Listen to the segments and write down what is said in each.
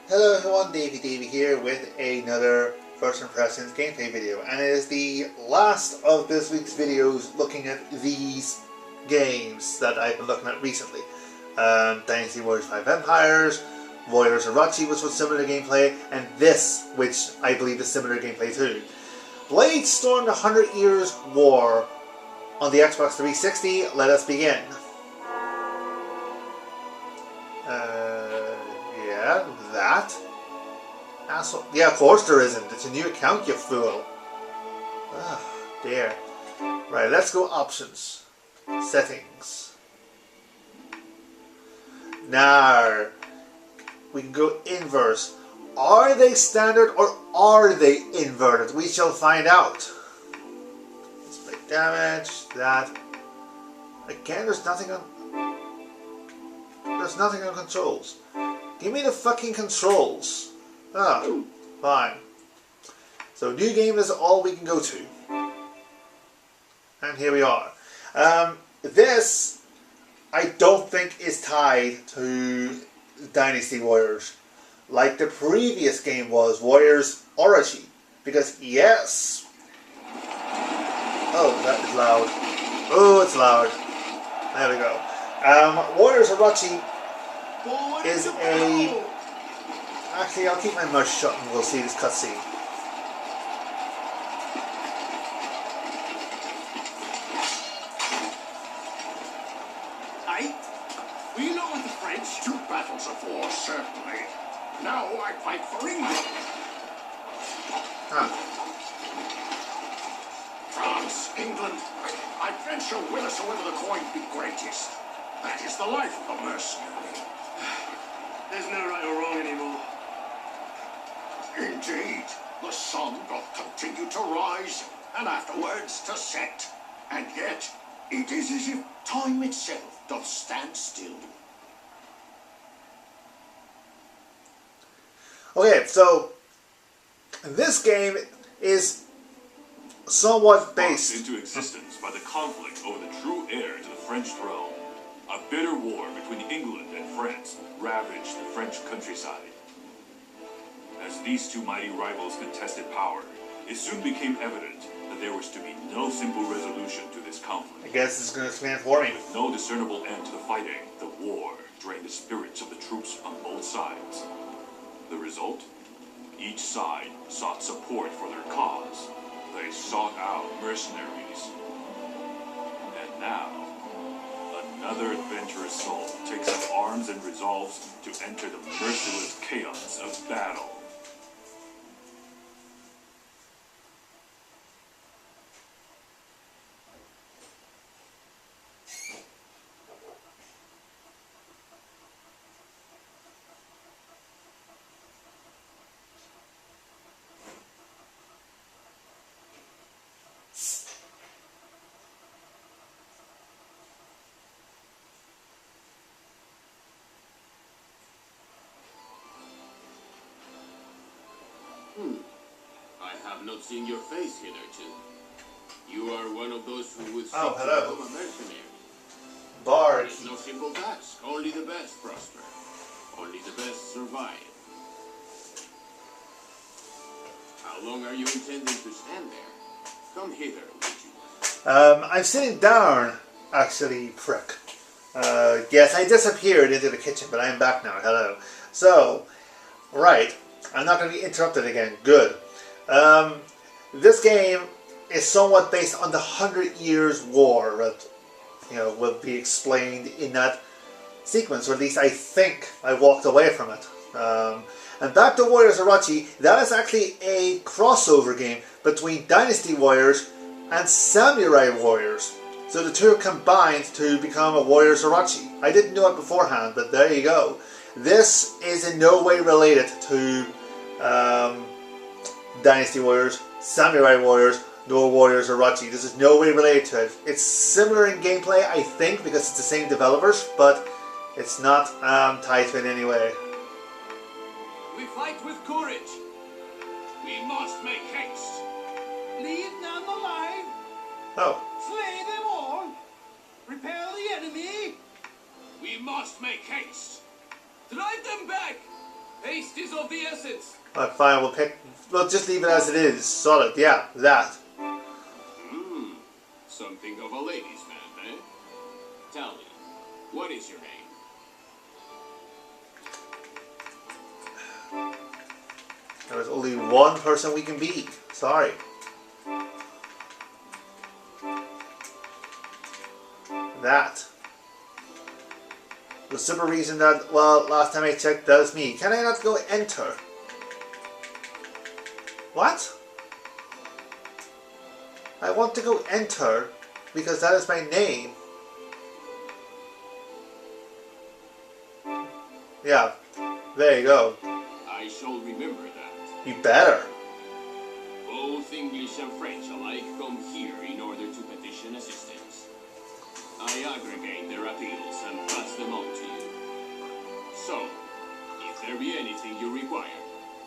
Hello everyone, Davey here with another First Impressions gameplay video, and it is the last of this week's videos looking at these games that I've been looking at recently. Dynasty Warriors 5 Empires, Warriors Orochi, which was similar gameplay, and this, which I believe is similar gameplay too. Bladestorm: The 100 Years War on the Xbox 360, let us begin. Yeah, that? Asshole. Yeah, of course there isn't. It's a new account, you fool. Ah, dear. Right, let's go options. Settings. Now, we can go inverse. Are they standard or are they inverted? We shall find out. Display damage, that. Again, there's nothing on controls. Give me the fucking controls. Ah, fine. So new game is all we can go to. And here we are. This, I don't think is tied to Dynasty Warriors like the previous game was, Warriors Orochi. Because yes. Oh, that is loud. Oh, it's loud. There we go. Warriors Orochi is a... Actually, I'll keep my mouth shut and we'll see this cutscene. Aye? We know with the French. 2 battles of war, certainly. Now I fight for England. France, England. I venture whithersoever the coin be greatest. That is the life of a mercenary. There's no right or wrong anymore. Indeed, the sun doth continue to rise, and afterwards to set. And yet, it is as if time itself doth stand still. Okay, so this game is somewhat based into existence by the conflict over the true heir to the French throne. A bitter war between England and France ravaged the French countryside. As these two mighty rivals contested power, it soon became evident that there was to be no simple resolution to this conflict. I guess it's going to expand for me. With no discernible end to the fighting, the war drained the spirits of the troops on both sides. The result? Each side sought support for their cause. They sought out mercenaries. And now, another adventurous soul takes up arms and resolves to enter the merciless chaos of battle. I have not seen your face hitherto. You are one of those who would seek Oh, to hello. become a mercenary. Bard. It's no simple task. Only the best prosper. Only the best survive. How long are you intending to stand there? Come hither, would you? I'm sitting down, actually, prick. Yes, I disappeared into the kitchen, but I'm back now. Hello. So, right. I'm not going to be interrupted again. Good. This game is somewhat based on the 100 Years War that, will be explained in that sequence, or at least I think I walked away from it. And back to Warriors Orochi, that is actually a crossover game between Dynasty Warriors and Samurai Warriors. So the two combined to become a Warriors Orochi. I didn't know it beforehand, but there you go. This is in no way related to Dynasty Warriors, Samurai Warriors, nor Warriors Orochi. This is no way related to it. It's similar in gameplay, I think, because it's the same developers, but it's not tied to it in any way. We fight with courage. We must make haste. Leave none alive. Oh. Slay them all. Repel the enemy. We must make haste. Drive them back. Haste is of the essence. Alright, fine, we'll just leave it as it is. Solid, yeah, that. Something of a ladies' man, eh? Tell me, what is your name? There is only one person we can be. Sorry. That. The simple reason that, well, last time I checked, that is me. Can I not go enter? What? I want to go enter because that is my name. Yeah, there you go. I shall remember that. You better. Both English and French alike come here in order to petition assistance. I aggregate their appeals and pass them on to you. So, if there be anything you require,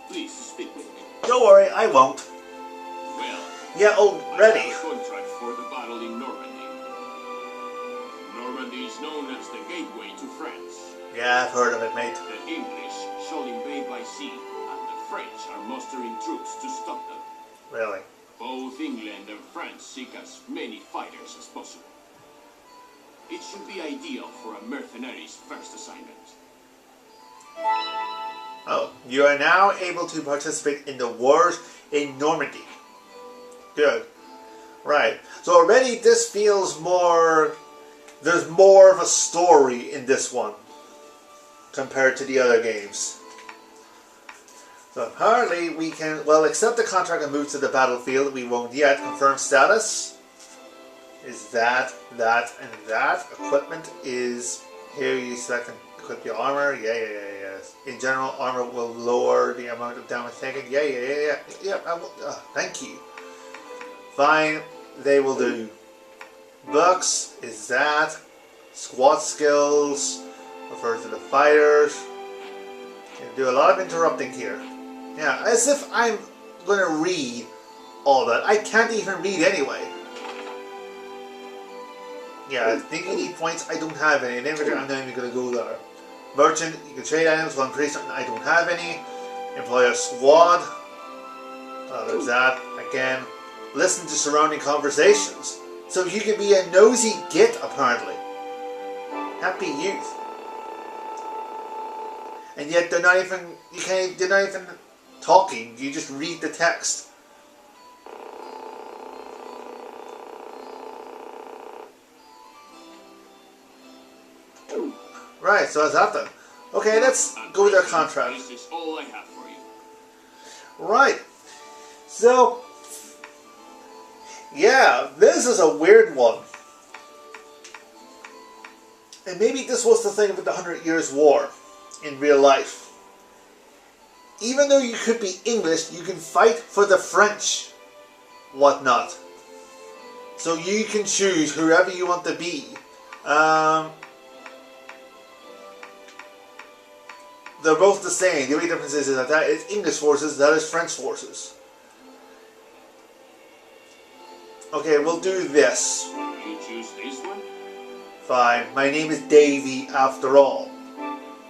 please speak with me. Don't worry, I won't. Well, Yeah, I ready. have a contract for the battle in Normandy. Normandy is known as the gateway to France. Yeah, I've heard of it, mate. The English shall invade by sea, and the French are mustering troops to stop them. Really? Both England and France seek as many fighters as possible. It should be ideal for a mercenary's first assignment. Oh, you are now able to participate in the wars in Normandy. Good. Right. So already this feels more... There's more of a story in this one compared to the other games. So apparently we can, well, accept the contract and move to the battlefield. We won't yet. Confirm status. Is that, and that. Equipment is, here you select and equip your armor. Yeah. In general, armor will lower the amount of damage taken. Yeah. Thank you. Fine, they will do. Books is that. Squad skills refers to the fighters. You do a lot of interrupting here. Yeah, as if I'm going to read all that. I can't even read anyway. Yeah, I think you need points. I don't have any. In inventory, I'm not even going to go there. Merchant, you can trade items. Well, I'm pretty certain I don't have any. Employer squad. There's that. Again, listen to surrounding conversations. So you can be a nosy git, apparently. Happy youth. And yet they're not even, they're not even talking. You just read the text. Right, so that's that then. Okay, let's go with our contract. This is all I have for you. Right. So, yeah, this is a weird one. And maybe this was the thing with the 100 Years' War in real life. Even though you could be English, you can fight for the French, whatnot. So you can choose whoever you want to be. They're both the same. The only difference is that that is English forces, that is French forces. Okay, we'll do this. You choose this one? Fine. My name is Davy after all.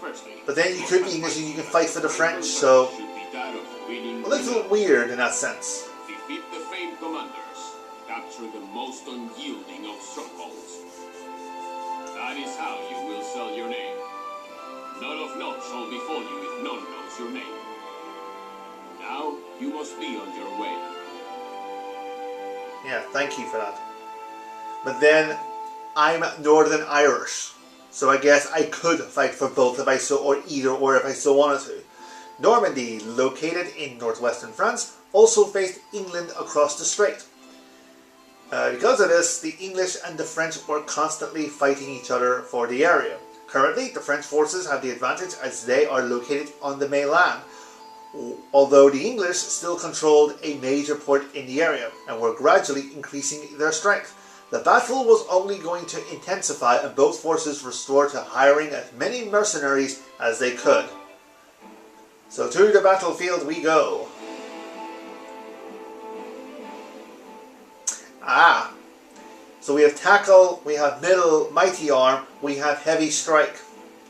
Firstly, But then you could be English and you can fight for the French, so... should be that of winning. Well, it's a little weird in that sense. Defeat the famed commanders. Capture the most unyielding of strongholds. That is how you will sell your name. None of note shall befall you if none knows your name. Now you must be on your way. Yeah, thank you for that. But then, I'm Northern Irish. So I guess I could fight for both if I so, or either, or if I so wanted to. Normandy, located in northwestern France, also faced England across the strait. Because of this, the English and the French were constantly fighting each other for the area. Currently, the French forces have the advantage as they are located on the mainland, although the English still controlled a major port in the area and were gradually increasing their strength. The battle was only going to intensify and both forces restored to hiring as many mercenaries as they could. So to the battlefield we go. So we have tackle, we have middle, mighty arm, we have heavy strike.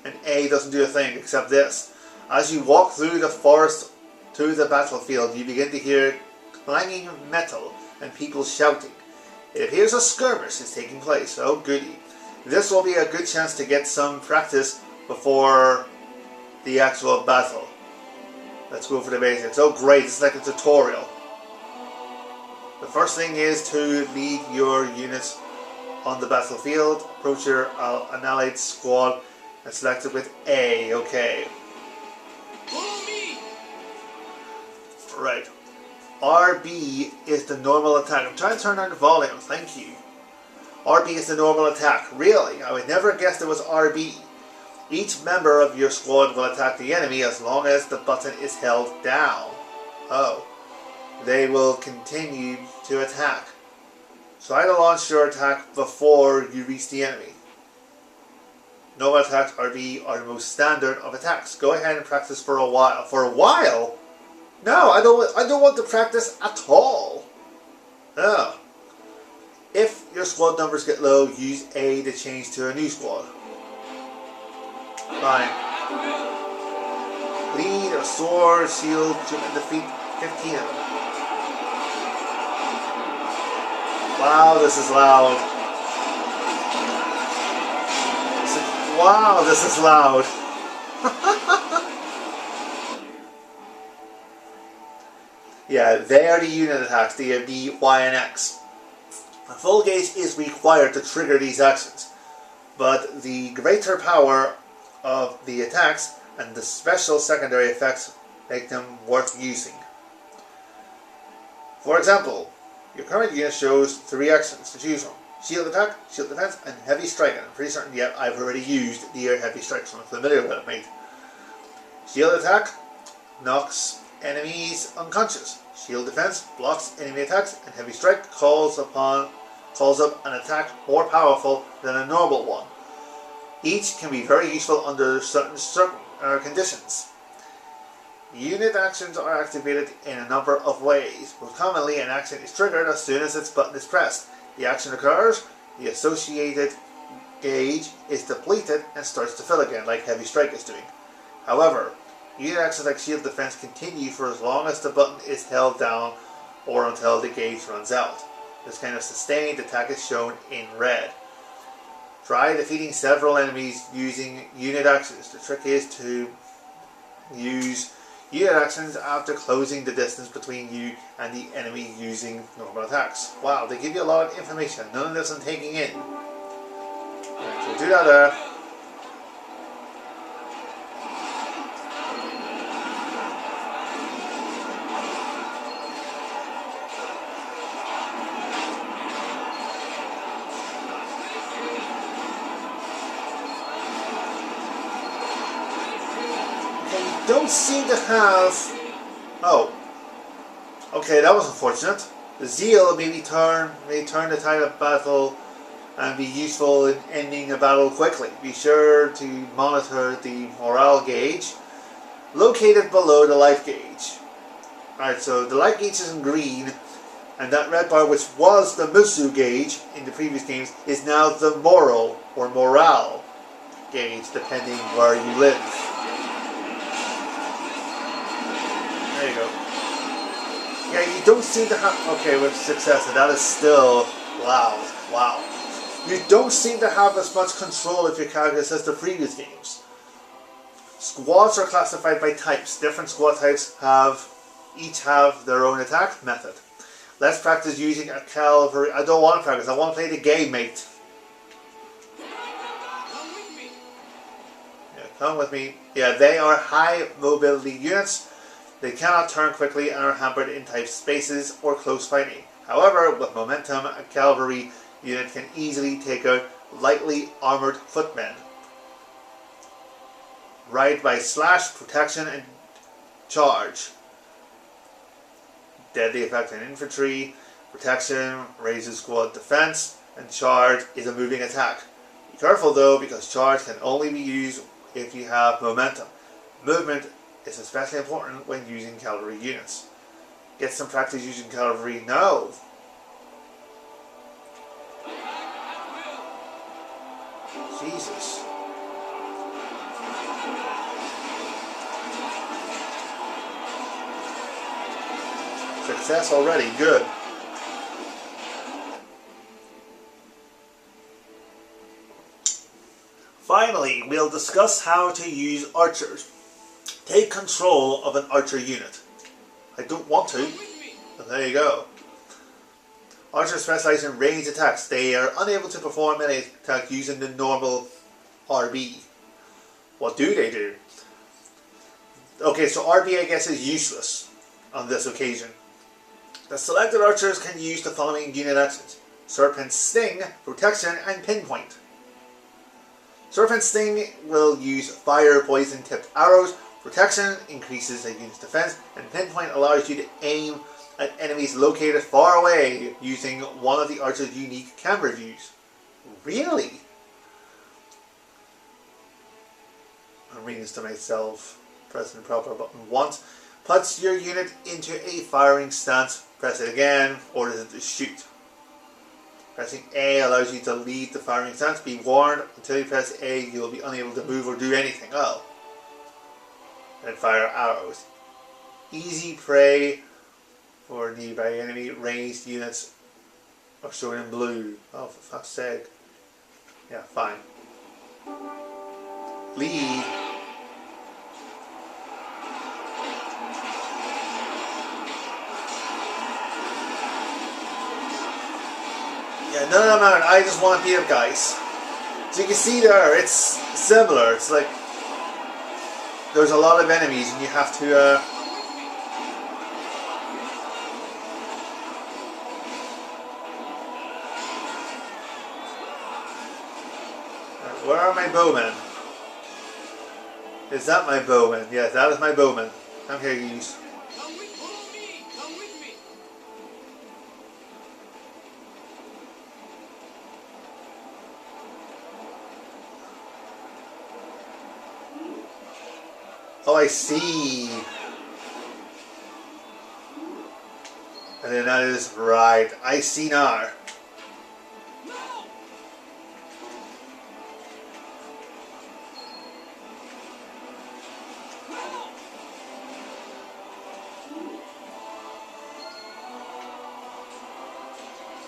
And A doesn't do a thing except this. As you walk through the forest to the battlefield, you begin to hear clanging of metal and people shouting. It appears a skirmish is taking place. Oh goody. This will be a good chance to get some practice before the actual battle. Let's go for the basics. Oh great, it's like a tutorial. The first thing is to lead your units on the battlefield. Approach your an allied squad and select it with A. Okay. Right. RB is the normal attack. I'm trying to turn down the volume. Thank you. RB is the normal attack. Really? I would never guess it was RB. Each member of your squad will attack the enemy as long as the button is held down. Oh. They will continue to attack. Try to launch your attack before you reach the enemy. Normal attacks, RB, are the most standard of attacks. Go ahead and practice for a while. For a while? No, I don't want to practice at all. No. If your squad numbers get low, use A to change to a new squad. Fine. Lead a sword, shield, and defeat 15 of them. Wow, this is loud. Wow, this is loud. Yeah, they are the unit attacks. They are B, Y, and X. A full gauge is required to trigger these actions, but the greater power of the attacks and the special secondary effects make them worth using. For example, your current unit shows 3 actions to choose from: shield attack, shield defense, and heavy strike. And I'm pretty certain yet I've already used the heavy strike, so I'm familiar with it, mate. Shield attack knocks enemies unconscious. Shield defense blocks enemy attacks, and heavy strike calls up an attack more powerful than a normal one. Each can be very useful under certain conditions. Unit actions are activated in a number of ways. Most commonly, an action is triggered as soon as its button is pressed. The action occurs, the associated gauge is depleted and starts to fill again, like heavy strike is doing. However, unit actions like shield defense continue for as long as the button is held down or until the gauge runs out. This kind of sustained attack is shown in red. Try defeating several enemies using unit actions. The trick is to use unit actions after closing the distance between you and the enemy using normal attacks. Wow, they give you a lot of information. None of this I'm taking in. Right, so do that there. Don't seem to have... Oh. Okay, that was unfortunate. The zeal may turn the tide of battle and be useful in ending a battle quickly. Be sure to monitor the morale gauge located below the life gauge. Alright, so the life gauge is in green, and that red bar, which was the Musu gauge in the previous games, is now the moral or morale gauge, depending where you live. There you go. Yeah, you don't seem to have... Okay, with success, and that is still loud. Wow. You don't seem to have as much control of your characters as the previous games. Squads are classified by types. Different squad types each have their own attack method. Let's practice using a cavalry... I don't want to practice, I want to play the game, mate. Yeah, come with me. Yeah, they are high mobility units. They cannot turn quickly and are hampered in tight spaces or close fighting. However, with momentum, a cavalry unit can easily take out lightly armored footmen. Ride by slash, protection, and charge. Deadly effect on infantry. Protection raises squad defense, and charge is a moving attack. Be careful though, because charge can only be used if you have momentum. Movement is especially important when using cavalry units. Get some practice using cavalry now. Jesus. success already. Good. Finally, we'll discuss how to use archers. Take control of an archer unit. I don't want to, but there you go. Archers specialize in ranged attacks. They are unable to perform any attack using the normal RB. What do they do? Okay, so RB I guess is useless on this occasion. The selected archers can use the following unit actions: Serpent Sting, Protection, and Pinpoint. Serpent Sting will use fire, poison tipped arrows. Protection increases a unit's defense, and Pinpoint allows you to aim at enemies located far away using one of the archer's unique camera views. Really? I'm reading this to myself. Pressing the proper button once puts your unit into a firing stance. Press it again, orders it to shoot. Pressing A allows you to leave the firing stance. Be warned, until you press A, you'll be unable to move or do anything. Oh. And fire arrows. Easy prey for nearby enemy. Ranged units are shown in blue. Oh, for fuck's sake. Yeah, fine. Lead. Yeah, no, I just want to beat up guys. So you can see there, it's similar. It's like there's a lot of enemies and you have to where are my bowmen? Is that my bowman? Yes, that is my bowman. I'm here, use. Oh, I see. And then that is right. I see now.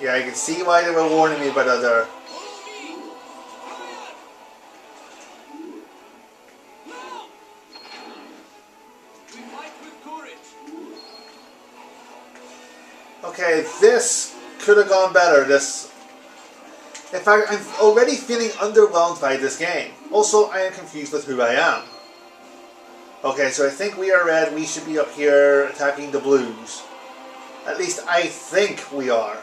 Yeah, I can see why they were warning me about other. Okay, this could have gone better. This, in fact, I'm already feeling underwhelmed by this game. Also, I am confused with who I am. Okay, so I think we are red. We should be up here attacking the blues. At least I think we are.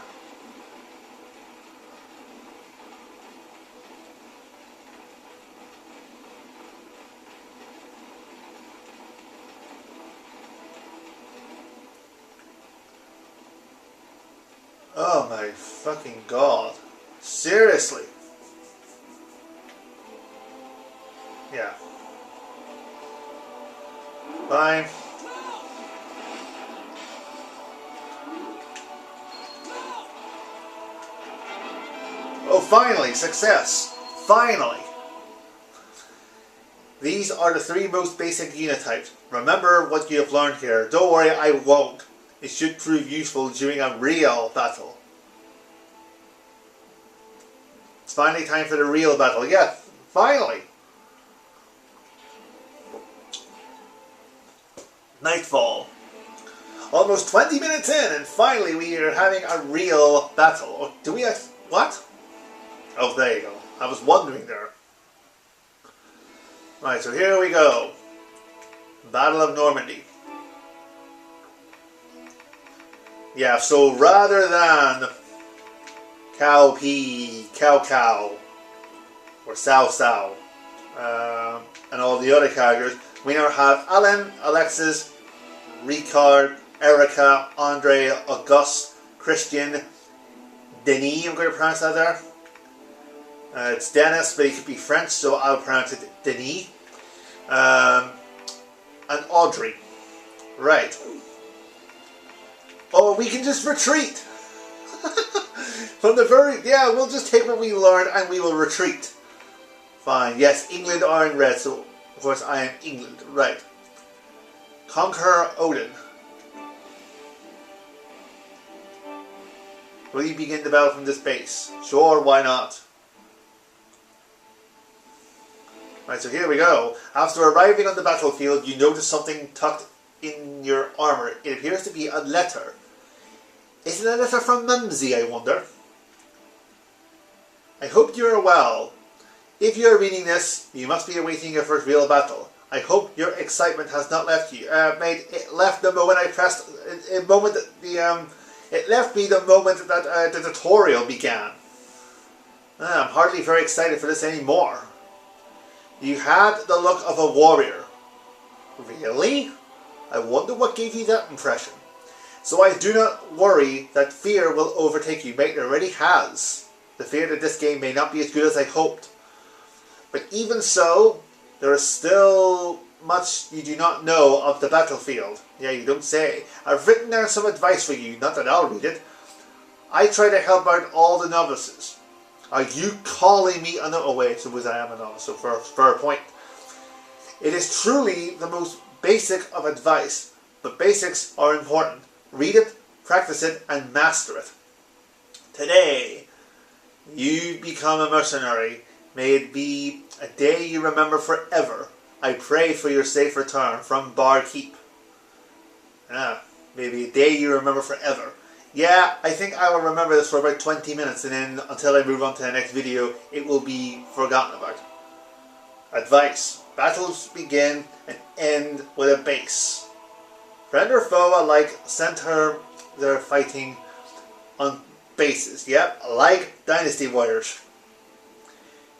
Oh my fucking god. Seriously? Yeah. Fine. Oh, finally! Success! Finally! These are the 3 most basic unit types. Remember what you have learned here. Don't worry, I won't. It should prove useful during a real battle. It's finally time for the real battle. Yeah, finally! Nightfall. Almost 20 minutes in and finally we are having a real battle. Oh, do we have... what? Oh, there you go. I was wondering there. Right, so here we go. Battle of Normandy. Yeah, so rather than Cow, or Sao, and all the other characters, we now have Alan, Alexis, Ricard, Erica, Andre, Auguste, Christian, Denis, I'm going to pronounce that there. It's Dennis, but he could be French, so I'll pronounce it Denis. And Audrey. Right. Oh, we can just retreat! From the very... yeah, we'll just take what we learned and we will retreat. Fine. Yes, England are in red, so of course I am England. Right. Conquer Odin. Will you begin the battle from this base? Sure, why not? Right, so here we go. After arriving on the battlefield, you notice something tucked in your armor. It appears to be a letter. Is it a letter from Mumsy, I wonder? I hope you are well. If you are reading this, you must be awaiting your first real battle. I hope your excitement has not left you. It left the moment I pressed. It left me the moment that the tutorial began. I'm hardly very excited for this anymore. You had the look of a warrior. Really? I wonder what gave you that impression. So I do not worry that fear will overtake you. Mate, it already has. The fear that this game may not be as good as I hoped. But even so, there is still much you do not know of the battlefield. Yeah, you don't say. I've written down some advice for you, not that I'll read it. I try to help out all the novices. Are you calling me a novice? Oh wait, suppose I am a novice, so for a point. It is truly the most basic of advice, but basics are important. Read it, practice it, and master it. Today, you become a mercenary. May it be a day you remember forever. I pray for your safe return from Barkeep. Maybe a day you remember forever. Yeah, I think I will remember this for about 20 minutes, and then until I move on to the next video, it will be forgotten about. Advice. Battles begin and end with a base. Friend or foe alike center their fighting on bases. Yep, like Dynasty Warriors.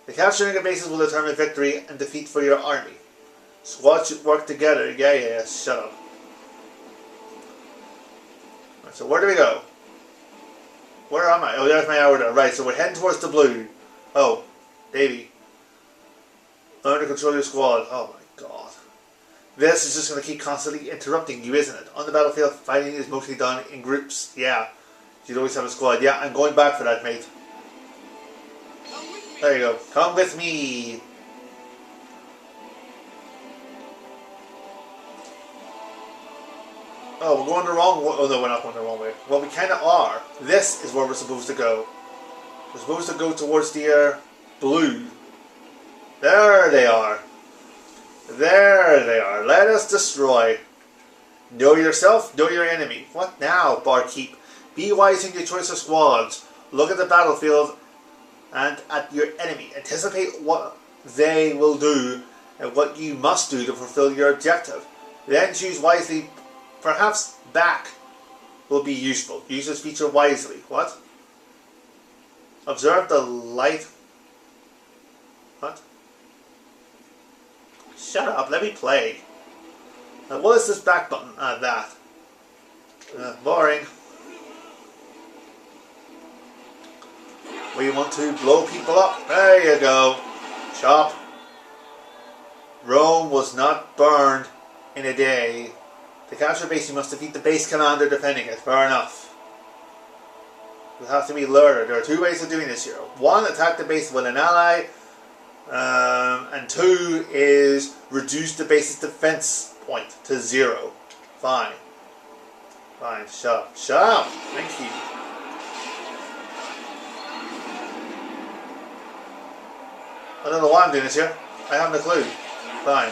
The capturing of bases will determine victory and defeat for your army. Squads should work together. Yeah, shut up. Right, so where do we go? Where am I? Oh, there's my order. Right, so we're heading towards the blue. Oh, Davey. Learn to control your squad. Oh my god. This is just going to keep constantly interrupting you, isn't it? On the battlefield, fighting is mostly done in groups. Yeah. You'd always have a squad. Yeah, I'm going back for that, mate. There you go. Come with me. Oh, we're going the wrong way. Oh no, we're not going the wrong way. Well, we kind of are. This is where we're supposed to go. We're supposed to go towards the blue. There they are. There they are. Let us destroy. Know yourself, know your enemy. What now, Barkeep? Be wise in your choice of squads. Look at the battlefield and at your enemy. Anticipate what they will do and what you must do to fulfill your objective. Then choose wisely. Perhaps back will be useful. Use this feature wisely. What? Observe the light. What? Shut up, let me play. Now what is this back button? That. Boring. We want to blow people up. There you go. Chop. Rome was not burned in a day. To capture base, you must defeat the base commander defending it. Fair enough. You'll have to be lured. There are two ways of doing this here. One, attack the base with an ally. And two is reduce the base's defense point to 0. Fine. Fine. Shut up. Shut up. Thank you. I don't know why I'm doing this here. I haven't a clue. Fine.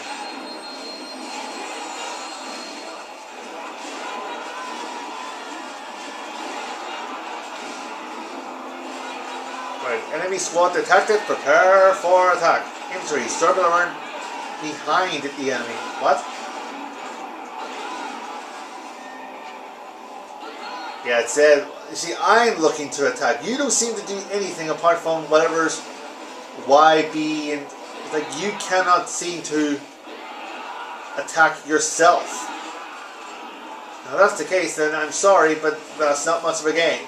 Right. Enemy squad detected. Prepare for attack. Infantry. Circle around behind the enemy. What? Yeah, it said, you see, I'm looking to attack. You don't seem to do anything apart from whatever's YB, and it's like you cannot seem to attack yourself. Now, if that's the case, then I'm sorry, but that's not much of a game.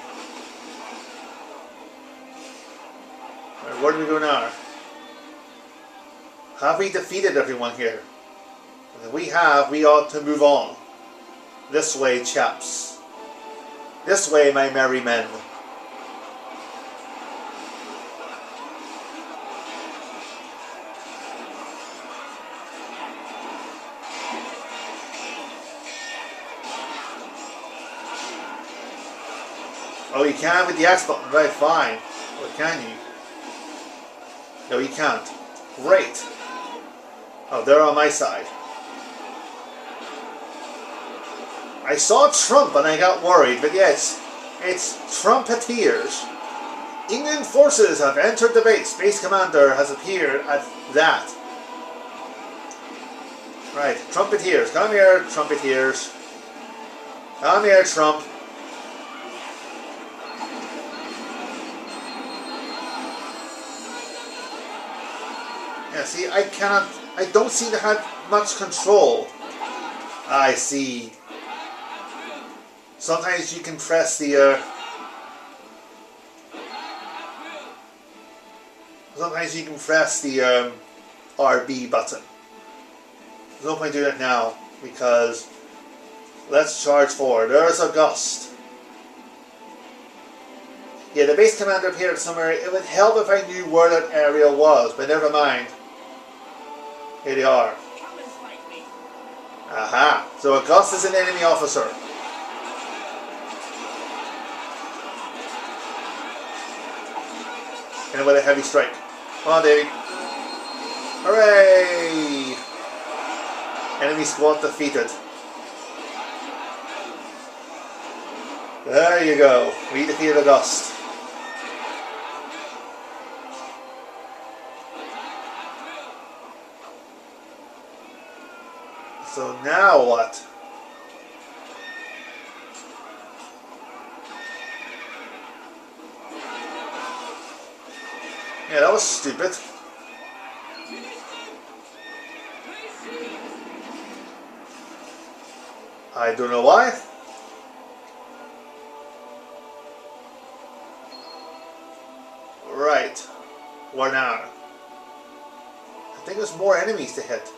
Right, where do we go now? Have we defeated everyone here? If we have, we ought to move on. This way, chaps. This way, my merry men. Oh, you can with the X button. Right, fine. Or can you? No, you can't. Great. Oh, they're on my side. I saw Trump and I got worried, but yes, it's Trumpeteers. England forces have entered the base. Base commander has appeared at that. Right, Trumpeteers. Come here, Trumpeteers. Come here, Trump. Yeah, see, I don't seem to have much control. I see. Sometimes you can press the, RB button. There's no point doing it now, because let's charge forward. There's a gust. Yeah, the base commander appeared somewhere. It would help if I knew where that area was, but never mind. Here they are. Aha! So a gust is an enemy officer. And with a heavy strike. Come on, Davey. Hooray! Enemy squad defeated. There you go. We defeated a gust. So now what? Yeah, that was stupid. I don't know why. Right. Where now? I think there's more enemies to hit.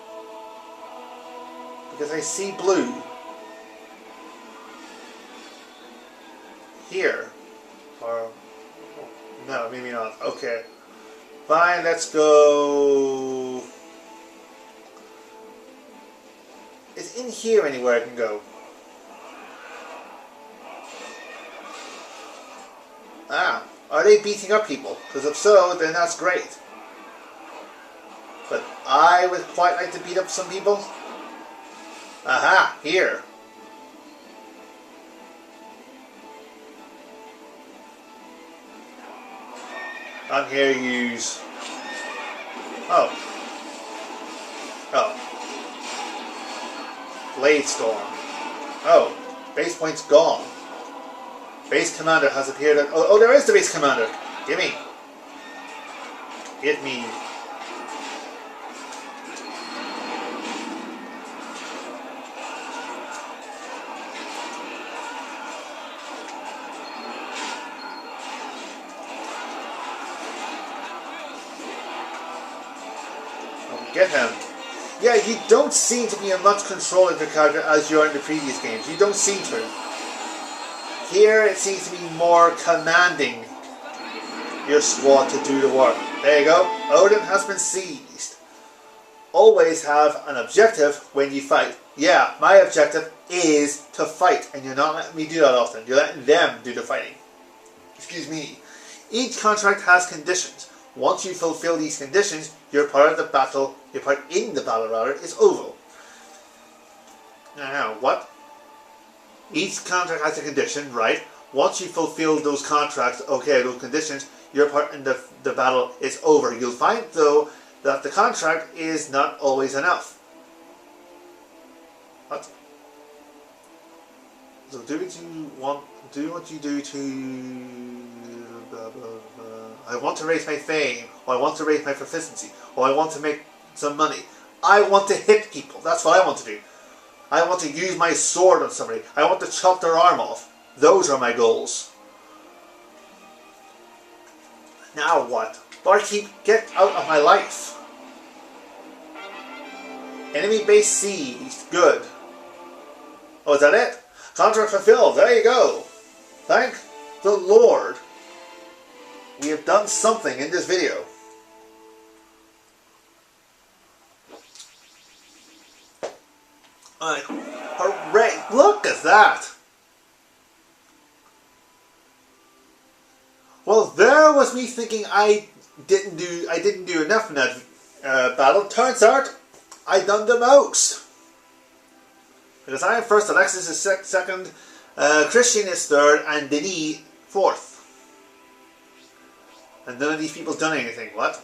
Because I see blue. Here. Or... no, maybe not. Okay. Fine, let's go... Is in here anywhere I can go? Ah, are they beating up people? Because if so, then that's great. But I would quite like to beat up some people. Aha, here. I'm here, use. Oh. Oh. Bladestorm. Oh. Base point's gone. Base commander has appeared at... oh, there is the base commander. Gimme. Hit me. Get him. Yeah, you don't seem to be in much control of your character as you are in the previous games. You don't seem to. Here it seems to be more commanding your squad to do the work. There you go. Odin has been seized. Always have an objective when you fight. Yeah, my objective is to fight, and you're not letting me do that often. You're letting them do the fighting. Excuse me. Each contract has conditions. Once you fulfill these conditions, your part in the battle is over. Now, what? Each contract has a condition, right? Once you fulfill those contracts, okay, those conditions, your part in the battle is over. You'll find, though, that the contract is not always enough. What? So do what you want, do what you do to... blah, blah, blah. I want to raise my fame, or I want to raise my proficiency, or I want to make some money. I want to hit people. That's what I want to do. I want to use my sword on somebody. I want to chop their arm off. Those are my goals. Now what? Barkeep, get out of my life. Enemy base seized. Good. Oh, is that it? Contract fulfilled. There you go. Thank the Lord. We have done something in this video. Hooray! Look at that! was me thinking I didn't do enough in that battle. Turns out I done the most. Because I am first, Alexis is second, Christian is third, and Denis fourth. And none of these people done anything. What?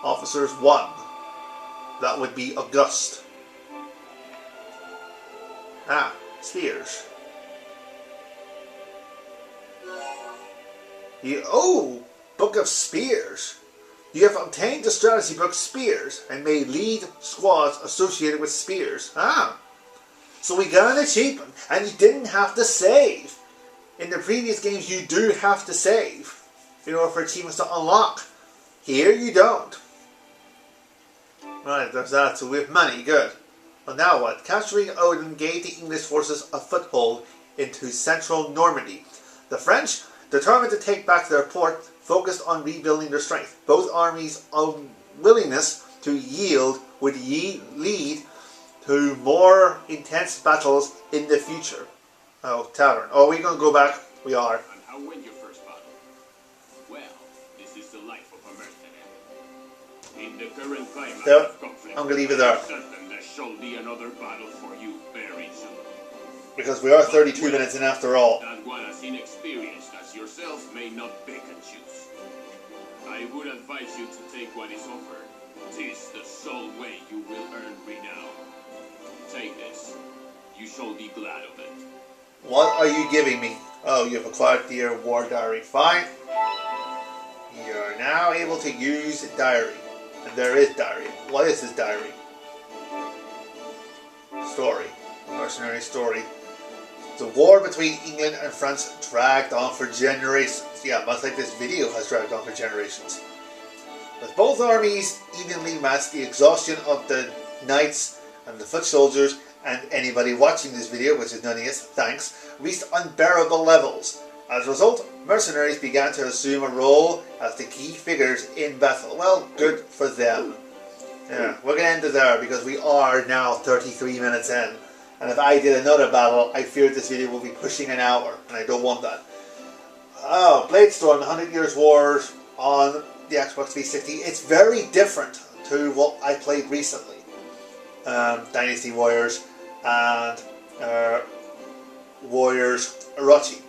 Officers 1. That would be August. Ah, spears. Oh, Book of Spears. You have obtained the strategy book Spears and may lead squads associated with spears. Ah, so we got an achievement, and you didn't have to save. In the previous games, you do have to save in order for achievements to unlock. Here, you don't. Right, there's that. So we have money. Good. Well, now what? Capturing Odin gave the English forces a foothold into central Normandy. The French, determined to take back their port, focused on rebuilding their strength. Both armies' unwillingness to yield would lead to more intense battles in the future. Oh, tavern. Oh, we're going to go back? We are. And how went your first battle? Well, this is the life of a mercenary. In the current climate There. of conflict, I'm going to leave it there. I'm certain there shall be another battle for you very soon. Because we are 32 minutes in after all. That one as inexperienced as yourself may not pick and choose. I would advise you to take what is offered. 'Tis the sole way you will earn renown. Take this. You shall be glad of it. What are you giving me? Oh, you have acquired the war diary. Fine. You are now able to use diary. And there is diary. What is this diary? Story. Mercenary story. The war between England and France dragged on for generations. Yeah, much like this video has dragged on for generations. With both armies evenly matched, the exhaustion of the knights and the foot soldiers and anybody watching this video, which is none of us, thanks, reached unbearable levels. As a result, mercenaries began to assume a role as the key figures in battle. Well, good for them. Yeah, we're going to end it there because we are now 33 minutes in. And if I did another battle, I fear this video will be pushing an hour, and I don't want that. Oh, Bladestorm, 100 Years Wars on the Xbox 360. It's very different to what I played recently. Dynasty Warriors and Warriors Orochi.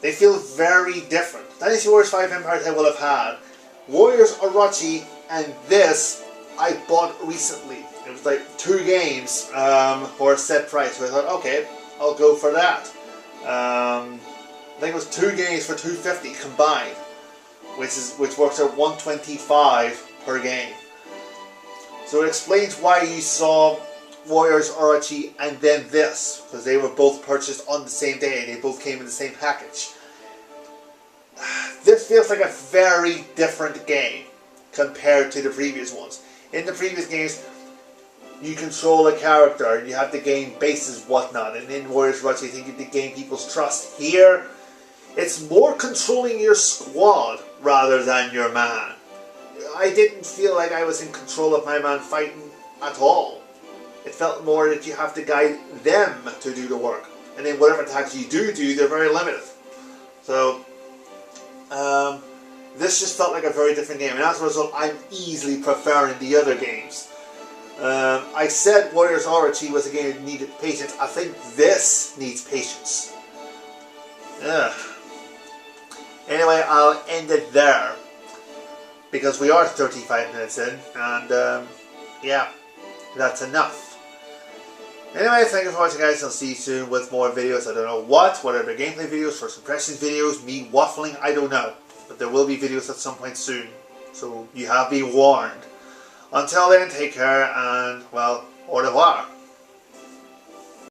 They feel very different. Dynasty Warriors 5 Empires I will have had. Warriors Orochi and this I bought recently. It was like 2 games for a set price. So I thought, okay, I'll go for that. I think it was 2 games for $250 combined, which works out $125 per game. So it explains why you saw Warriors Orochi and then this, because they were both purchased on the same day. They both came in the same package. This feels like a very different game compared to the previous ones. In the previous games, you control a character and you have to gain bases, whatnot. And in Warriors Orochi, I think you have to gain people's trust. Here, it's more controlling your squad rather than your man. I didn't feel like I was in control of my man fighting at all. It felt more that you have to guide them to do the work. And then whatever attacks you do, they're very limited. So, this just felt like a very different game. And as a result, I'm easily preferring the other games. I said Warriors Orochi was a game that needed patience. I think this needs patience. Ugh. Anyway, I'll end it there. Because we are 35 minutes in, and yeah, that's enough. Anyway, thank you for watching, guys. I'll see you soon with more videos. I don't know whatever gameplay videos, first impressions videos, me waffling, I don't know. But there will be videos at some point soon, so you have been warned. Until then, take care, and, well, au revoir.